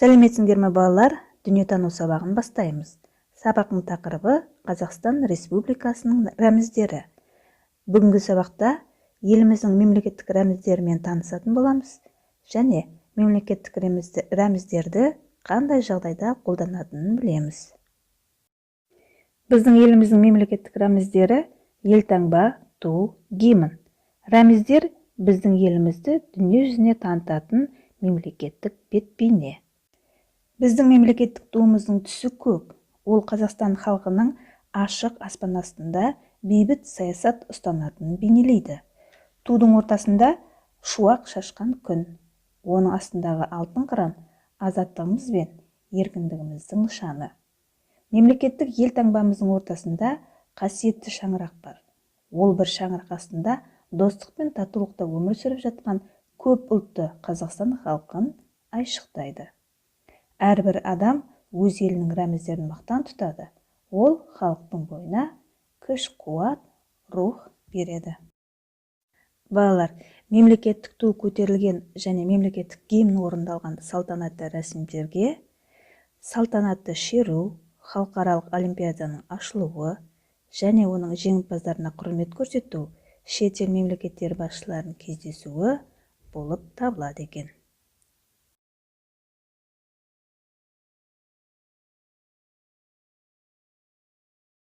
Сәлеметсіңдер ме балалар? Дүниетану сабағын бастаймыз. Сабақтың тақырыбы Қазақстан Республикасының рәміздері. Бүгінгі сабақта еліміздің мемлекеттік рәміздерімен танысатын боламыз және мемлекеттік рәміздерді қандай жағдайда қолданатынын білеміз. Біздің еліміздің мемлекеттік рәміздері елтаңба, ту, гимн. Рәміздер біздің елімізді дүние жүзіне танытатын мемлекеттік бет-бейне. Біздің мемлекеттік туымыздың түсі көк. Ол Қазақстан халқының ашық аспан астында бейбіт саясат ұстанатынын бейнелейді. Тудың ортасында шуақ шашқан күн. Оның астындағы алтын қыран азаттығымыз бен еркіндігіміздің нышаны. Мемлекеттік елтаңбамыздың ортасында қасиетті шаңырақ бар. Ол бір шаңырақ астында достық пен татулықта өмір сүріп жатқан көп ұлтты Қазақстан халқын айшықтайды. Әрбір адам өз елінің рәміздерін мақтан тұтады. Ол халықтың бойына күш-қуат, рух береді. Балалар, мемлекеттік ту көтерілген және мемлекеттік гимн орындалған салтанатты рәсімдерге салтанатты шеру, халықаралық олимпиаданың ашылуы және оның жеңімпаздарына құрмет көрсету, шетел мемлекеттер басшыларының кездесуі болып табылады екен.